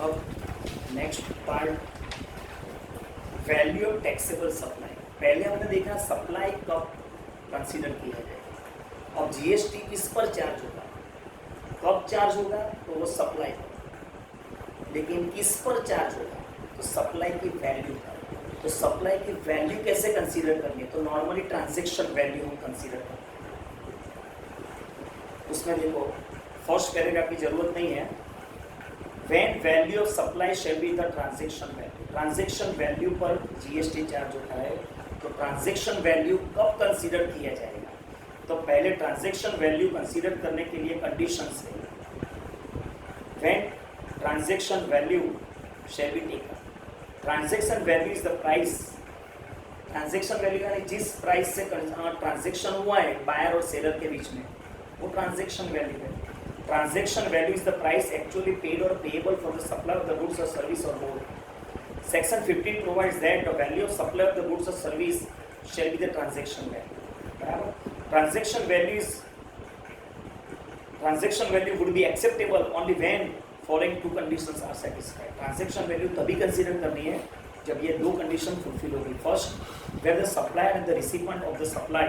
अब next part, value of taxable supply. पहले हमने देखा सप्लाई कब कंसीडर किया जाएगा, अब जीएसटी किस पर चार्ज होगा, कब चार्ज होगा तो वो सप्लाई पर, लेकिन किस पर चार्ज होगा तो सप्लाई की वैल्यू पर। तो सप्लाई की वैल्यू कैसे कंसीडर करनी है, तो नॉर्मली ट्रांजैक्शन वैल्यू हम कंसीडर करते हैं। उसमें देखो फर्स्ट पैराग्राफ की जरूरत नहीं है। When value of supply shall be the transaction value, transaction value पर जीएसटी चार्ज होता है, तो ट्रांजैक्शन वैल्यू कब कंसीडर किया जाएगा, तो पहले ट्रांजैक्शन वैल्यू कंसीडर करने के लिए कंडीशंस है। When transaction value shall be taken, transaction value is the price, transaction value यानी जिस प्राइस से ट्रांजैक्शन हुआ है बायर और सेलर के बीच में, वो ट्रांजैक्शन वैल्यू है। Transaction value is the price actually paid or payable for the supply of the goods or service or both. Section 15 provides that the value of supply of the goods or service shall be the transaction value. Transaction value would be acceptable only when following two conditions are satisfied. Transaction value तभी consider करनी है जब ये दो condition fulfill होगी. First, where the supplier and the recipient of the supply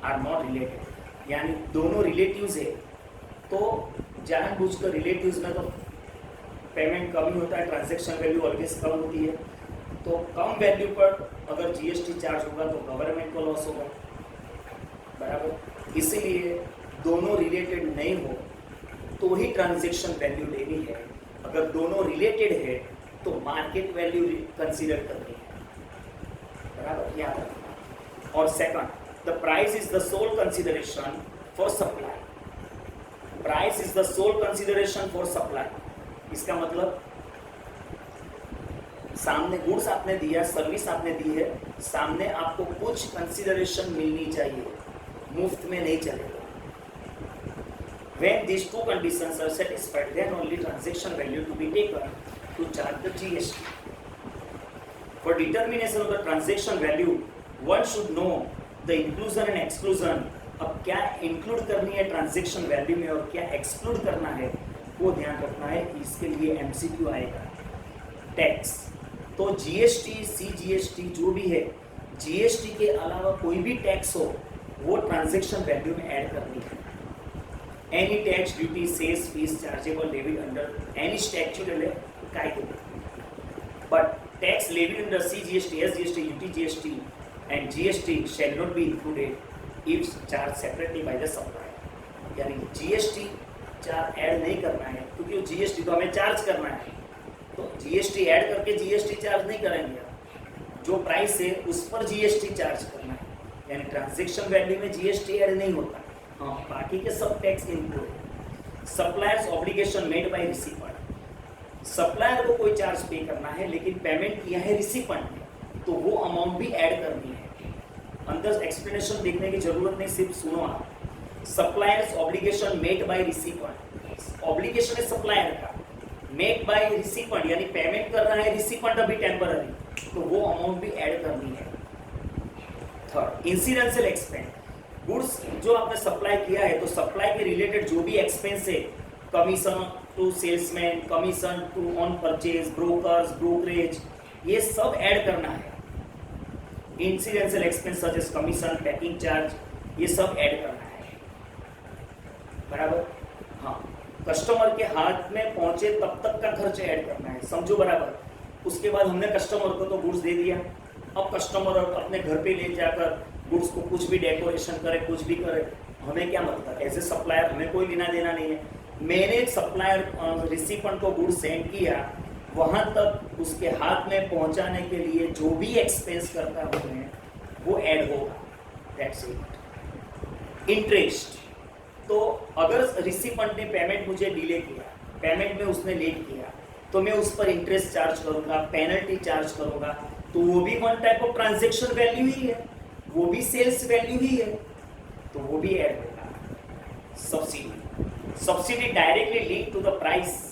are not related. यानी दोनों relatives है, तो जानबूझकर रिलेटिव्स में तो पेमेंट कम ही होता है, ट्रांजैक्शन वैल्यू ऑलवेज कम होती है। तो कम वैल्यू पर अगर जीएसटी चार्ज होगा तो गवर्नमेंट को लॉस होगा, बराबर। इसीलिए दोनों रिलेटेड नहीं हो तो ही ट्रांजैक्शन वैल्यू लेनी है, अगर दोनों रिलेटेड है तो मार्केट वैल्यू कंसीडर करनी है, बराबर, याद रखना। और second, the price is the sole consideration for supply, price is the sole consideration for supply. इसका मतलब सामने गुड्स आपने दिया, सर्विस आपने दी है, सामने आपको कुछ कंसिडरेशन मिलनी चाहिए, मुफ्त में नहीं चलेगा। When these two conditions are satisfied, then only transaction value to be taken to charge the GST. For determination of the transaction value, one should know the inclusion and exclusion। अब क्या include करनी है transaction value में और क्या exclude करना है वो ध्यान रखना है। इसके लिए एमसीक्यू आएगा। टैक्स, तो जीएसटी, सीजीएसटी जो भी है, जीएसटी के अलावा कोई भी टैक्स हो वो ट्रांजैक्शन वैल्यू में ऐड करनी है। Any tax, duty, sales, fees chargeable levied under any statutory कायदे, but tax levied under CGST, SGST, UTGST and GST shall not be included if charge separately by the supplier. यानी GST charge add नहीं करना है, क्योंकि GST तो हमें charge करना है, तो जीएसटी ऐड करके जीएसटी चार्ज नहीं करेंगे, जो प्राइस है उस पर जीएसटी चार्ज करना है। यानी ट्रांजैक्शन वैल्यू में जीएसटी ऐड नहीं होता, हाँ बाकी के सब tax include. Suppliers obligation made by recipient, supplier को कोई चार्ज पे करना है लेकिन पेमेंट किया है रिसिपेंट ने, तो वो अमाउंट भी ऐड करनी है। अंदर एक्सप्लेनेशन देखने की जरूरत नहीं, सिर्फ सुनो आप। Suppliers obligation made by recipient, obligation है सप्लायर का, मेड बाय रिसिपेंट यानी पेमेंट कर रहा है रिसिपेंट अभी टेम्पररी, तो वो अमाउंट भी ऐड करनी है। थर्ड, इंसिडेंशियल एक्सपेंस, गुड्स जो आपने सप्लाई किया है तो सप्लाई के रिलेटेड जो भी एक्सपेंस है, commission to salesman, commission to on purchase, brokers, brokerage, ये सब ऐड करना है। Incidental expense such as commission, packing charge, ये सब ऐड करना है, बराबर। हाँ, कस्टमर के हाथ में पहुंचे तब तक का खर्च ऐड करना है, समझो बराबर। उसके बाद हमने कस्टमर को तो गुड्स दे दिया, अब कस्टमर अपने घर पे ले जाकर गुड्स को कुछ भी डेकोरेशन करे, कुछ भी करे, हमें क्या मतलब, एज ए सप्लायर हमें कोई लेना देना नहीं है। मैंने सप्लायर रिसिपेंट को गुड्स सेंड किया, वहां तक उसके हाथ में पहुंचाने के लिए जो भी एक्सपेंस करता हूँ वो ऐड होगा, दैट्स इट। इंटरेस्ट, तो अगर रिसिपेंट ने पेमेंट मुझे डिले किया, पेमेंट में उसने लेट किया, तो मैं उस पर इंटरेस्ट चार्ज करूंगा, पेनल्टी चार्ज करूंगा, तो वो भी one type of transaction value ही है, वो भी सेल्स वैल्यू ही है, तो वो भी ऐड होगा। Subsidy, subsidy directly link to the price,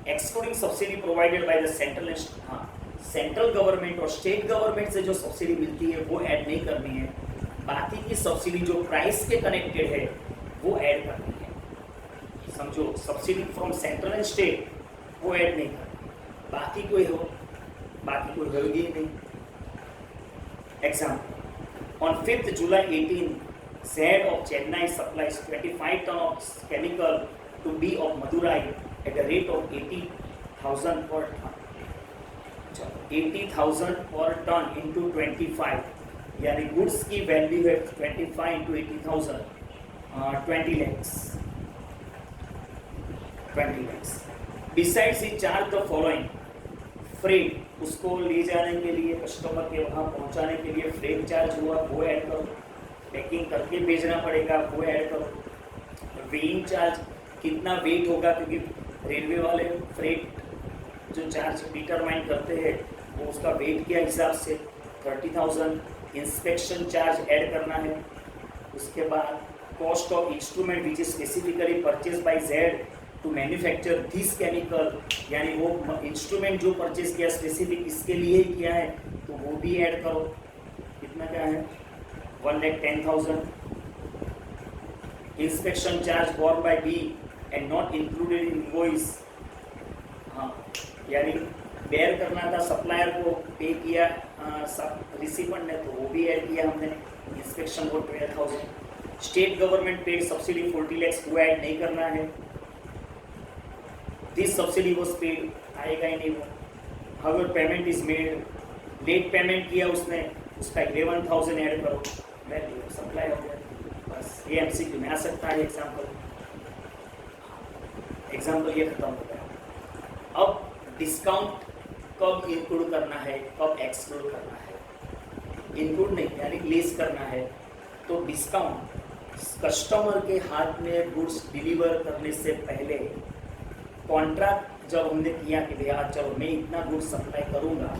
excluding subsidy provided by the central, हाँ सेंट्रल गवर्नमेंट और स्टेट गवर्नमेंट से जो सब्सिडी मिलती है वो ऐड नहीं करनी है, बाकी की सब्सिडी जो प्राइस के कनेक्टेड है वो ऐड करनी है। समझो, subsidy from central and state वो ऐड नहीं करनी। बाकी कोई होगी ही नहीं। Example, on 5th July 18, Z of Chennai supplies 25 ton of chemical to B of Madurai at a rate of 80,000 per ton. 80,000 per ton into 25, यानी गुड्स की value है 25 into 80,000, 20 lakhs. Besides, he charged the following: freight, उसको ले जाने के लिए, customer के वहाँ पहुँचाने के लिए फ्रेट चार्ज हुआ, वो ऐड करो। पैकिंग करके भेजना पड़ेगा, वो ऐड करो। वेइंग चार्ज, कितना वेट होगा, क्योंकि रेलवे वाले फ्रेट जो चार्ज डिटरमाइन करते हैं वो उसका वेट के हिसाब से 30,000। इंस्पेक्शन चार्ज ऐड करना है। उसके बाद cost of instrument which is specifically purchase by Z to manufacture this chemical, यानी वो इंस्ट्रूमेंट जो परचेज किया स्पेसिफिक इसके लिए ही किया है, तो वो भी ऐड करो। कितना क्या है? 1,10,000। Inspection charge borne by B and not included in invoice, हाँ, यानी बेयर करना था, सप्लायर को पे किया रिसीवेंट ने, तो वो भी ऐड किया हमने। इंस्पेक्शन को 12,000। State government paid subsidy 40 lakhs, वो ऐड नहीं करना है। दिस सब्सिडी वॉज पेड, आएगा ही नहीं वो। However payment is made, late payment किया उसने, उसका 11,000 ऐड करो, वैल्यू सप्लाई हो गया। बस ये एमसीक्यू में आ सकता है। एग्जाम्पल ये खत्म हो गया। अब डिस्काउंट कब इंक्लूड करना है, कब एक्सक्लूड करना है? इंक्लूड नहीं, यानी लेस करना है। तो डिस्काउंट कस्टमर के हाथ में गुड्स डिलीवर करने से पहले कॉन्ट्रैक्ट जब हमने किया कि भैया चलो मैं इतना गुड्स सप्लाई करूँगा,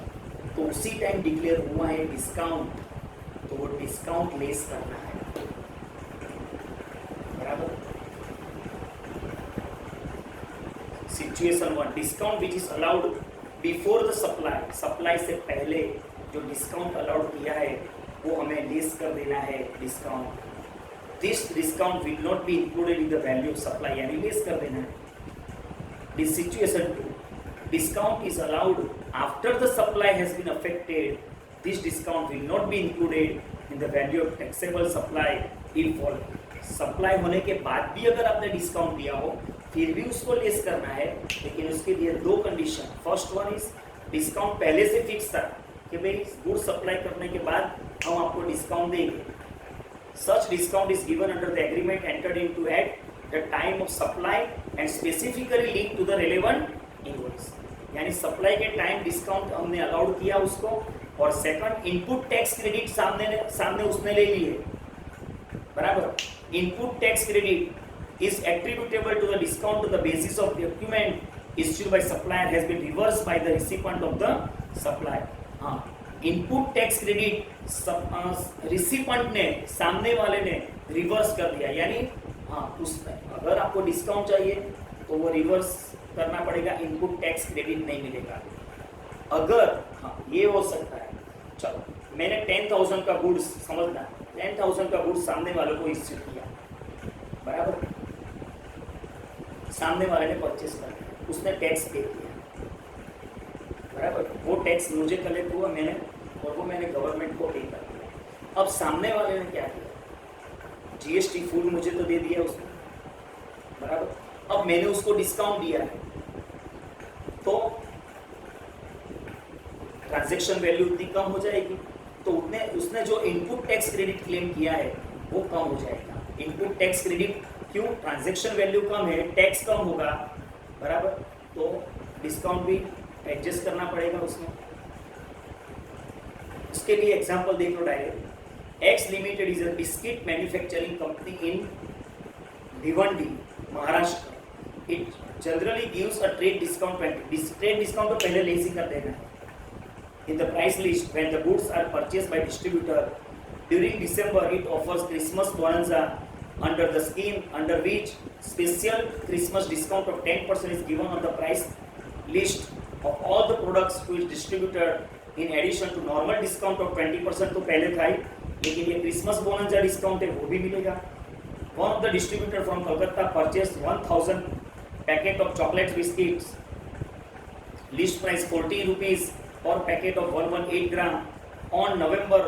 तो उसी टाइम डिक्लेयर हुआ है डिस्काउंट, तो वो डिस्काउंट लेस करना है। बराबर। Situation 1, discount which is allowed before the supply, supply से पहले जो डिस्काउंट अलाउड किया है वो हमें लेस कर देना है discount. This discount will not be included in the value of supply, यानी लेस कर देना है। This situation 2, discount is allowed after the supply has been affected. This discount will not be included in the value of taxable supply if all. Supply होने के बाद भी अगर आपने डिस्काउंट दिया हो फिर भी उसको लेस करना है, लेकिन उसके लिए 2 condition. First one is discount पहले से फिक्स था कि भाई गुड सप्लाई करने के बाद हम आपको डिस्काउंट देंगे। Such discount is given under the agreement entered into at the time of supply and specifically link to the relevant invoice, यानी सप्लाई के टाइम डिस्काउंट हमने अलाउड किया उसको। और सेकंड, इनपुट टैक्स क्रेडिट सामने उसने ले लिए, बराबर। Input tax credit is attributable to the discount to the basis of document issued by supplier has been reversed by the recipient of the supply. हाँ, इनपुट टैक्स क्रेडिट रिसिपेंट ने, सामने वाले ने रिवर्स कर दिया, यानी हाँ उसमें अगर आपको डिस्काउंट चाहिए तो वो रिवर्स करना पड़ेगा, इनपुट टैक्स क्रेडिट नहीं मिलेगा। अगर हाँ ये हो सकता है, चलो मैंने 10,000 का गुड्स, समझना 10,000 का गुड्स सामने वाले को इश्यू किया, बराबर। सामने वाले ने परचेस कर लिया, उसने टैक्स पे किया, बराबर। वो टैक्स मुझे कलेक्ट हुआ, मैंने और वो मैंने गवर्नमेंट को पे कर दिया। अब सामने वाले ने क्या किया, जीएसटी फुल मुझे तो दे दिया उसने, बराबर। अब मैंने उसको डिस्काउंट दिया है तो ट्रांजैक्शन वैल्यू उतनी कम हो जाएगी, तो उसने जो इनपुट टैक्स क्रेडिट क्लेम किया है वो कम हो जाएगा। इनपुट टैक्स क्रेडिट क्यों, ट्रांजैक्शन वैल्यू कम है, टैक्स कम होगा, बराबर। तो डिस्काउंट भी एडजस्ट करना पड़ेगा उसमें। उसके लिए एग्जांपल देख लो direct. X limited is a biscuit manufacturing company in Bhiwandi, Maharashtra. It generally gives a trade discount. Trade discount तो पहले लेस ही कर देना है in the price list when the goods are purchased by distributor. During December, it offers Christmas bonanza under the scheme under which special Christmas discount of 10% is given on the price list of all the products to its distributor in addition to normal discount of 20% तो पहले था ही, लेकिन ये Christmas bonanza discount है वो भी मिलेगा। One of the distributor from Kolkata purchased 1,000 packet of chocolate biscuits list price 40 rupees per packet of 118 gram. On November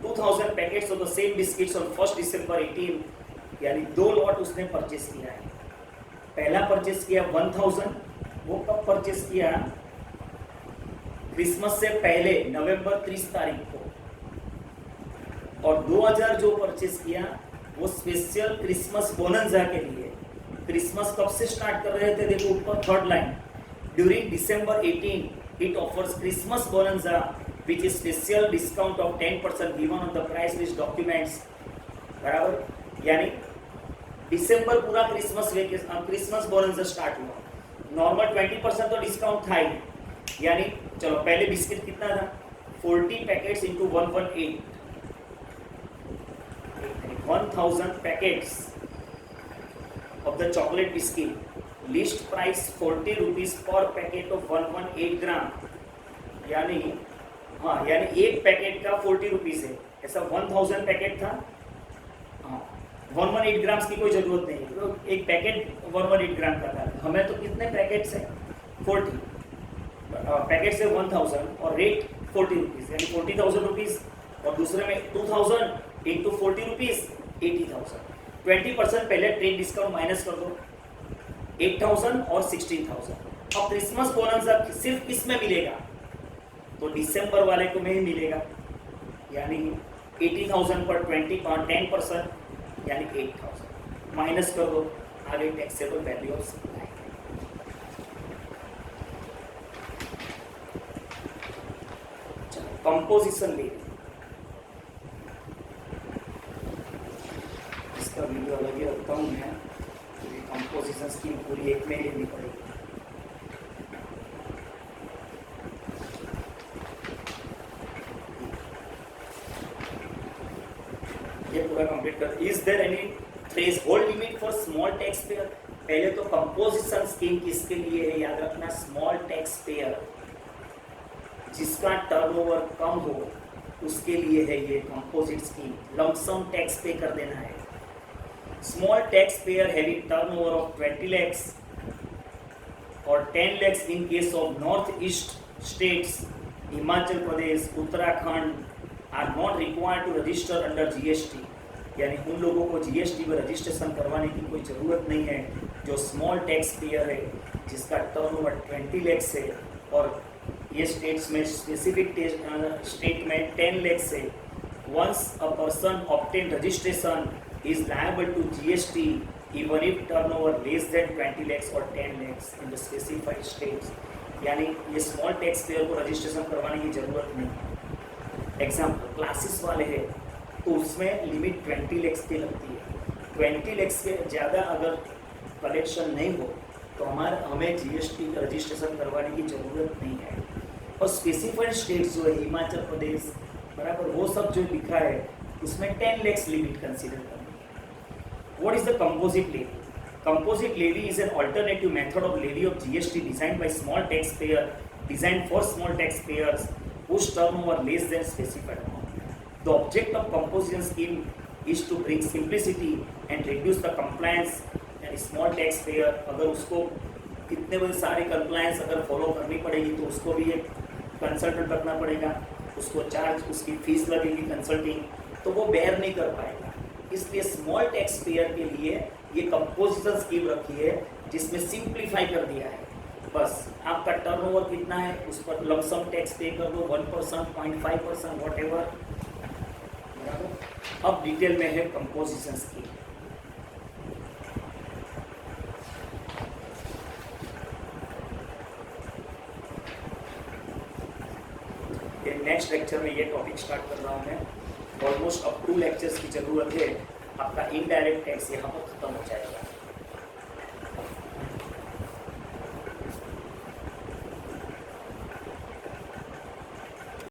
2000 packets of the same biscuits on 1 December 18, यानी 2 लॉट उसने purchase किया है। पहला purchase किया 1000, वो कब परचेस किया? Christmas से पहले नवंबर 30 तारीख को। और 2000 जो परचेस किया वो स्पेशल क्रिसमस बोनंजा के लिए। क्रिसमस कब से स्टार्ट कर रहे थे? देखो ऊपर third line, during December 18 it offers Christmas bonanza which is special discount of 10% given on the price list documents। बराबर, यानी दिसंबर पूरा क्रिसमस बोनस स्टार्ट हुआ। नॉर्मल 20% तो डिस्काउंट था ही, यानी चलो पहले बिस्किट कितना था? 40 packets into 118, 1000 packets of the chocolate biscuit, list price 40 rupees per packet of 118 ग्राम, यानी हाँ, यानी एक पैकेट का 40 रुपीज है। ऐसा 1000 पैकेट था। हाँ, 118 ग्राम्स की कोई जरूरत नहीं है, तो एक पैकेट 118 ग्राम का था। हमें तो कितने पैकेट्स हैं? 40 पैकेट से 1000 और रेट 40 रुपीज़, यानी 40,000 रुपीज़। और दूसरे में 2000 इंटू 40 रुपीज़ 80,000। 20% पहले ट्रेड डिस्काउंट माइनस कर दो, 8000 और 16,000। अब क्रिसमस बोनस सिर्फ किस में मिलेगा? तो दिसंबर वाले को में ही मिलेगा, यानी 80,000 पर 10%, यानी 8,000 माइनस कर दो, आगे टैक्सेबल वैल्यू ऑफ सप्लाई। चलो कंपोजिशन ले, इसका वीडियो अलग ही रखता हूँ मैं, कंपोजिशन स्कीम पूरी एक में लेनी पड़ेगी। ये पूरा कंप्लीट कर। Is there any threshold limit for small tax payer? पहले तो कंपोजिशन स्कीम किसके लिए है? याद रखना, स्मॉल टैक्स पेयर, जिसका टर्नओवर कम हो उसके लिए है ये composite scheme. Lump sum tax pay कर देना है। Small tax payer having turnover of 20 lakhs और 10 lakhs in case of north east states, Himachal Pradesh, Uttarakhand are not required to register under GST, यानी उन लोगों को GST में रजिस्ट्रेशन करवाने की कोई ज़रूरत नहीं है जो स्मॉल टैक्स पेयर है, जिसका टर्नओवर 20 lakhs है और ये स्टेट्स में स्पेसिफिक स्टेट में 10 lakhs है। Once a person obtain registration is liable to GST even if turnover less than 20 lakhs और 10 lakhs in the specified states, यानी ये स्मॉल टैक्स पेयर को रजिस्ट्रेशन करवाने की ज़रूरत नहीं है। एग्जाम्पल क्लासेस वाले हैं तो उसमें लिमिट 20 lakhs की लगती है। 20 lakhs से ज़्यादा अगर कलेक्शन नहीं हो तो हमें GST रजिस्ट्रेशन करवाने की ज़रूरत नहीं है। और स्पेसिफाइड स्टेट्स जो है हिमाचल प्रदेश, बराबर, वो सब जो लिखा है उसमें 10 lakhs लिमिट कंसीडर करनी है। What is the composite levy? Composite levy is an alternative method of levy of GST designed by small tax payer, designed for small tax payers whose turnover less than specified amount. The object of composition scheme is to bring simplicity and reduce the compliance and small taxpayer। अगर उसको कितने बड़े सारे compliance अगर follow करनी पड़ेगी तो उसको भी एक कंसल्टेंट रखना पड़ेगा, उसको चार्ज, उसकी फीस लगेगी कंसल्टिंग, तो वो बेयर नहीं कर पाएगा। इसलिए स्मॉल टैक्स पेयर के लिए ये कंपोजिशन स्कीम रखी है जिसमें सिंप्लीफाई कर दिया है। बस आपका टर्नओवर कितना है उस पर लमसम टैक्स पे कर दो, 1%, 0.5%, वॉट एवर। अब डिटेल में है कंपोजिशन स्कीम। नेक्स्ट लेक्चर में ये टॉपिक स्टार्ट कर रहा हूँ मैं। ऑलमोस्ट अब 2 लेक्चर्स की जरूरत है, आपका इनडायरेक्ट टैक्स यहाँ पर खत्म हो जाएगा।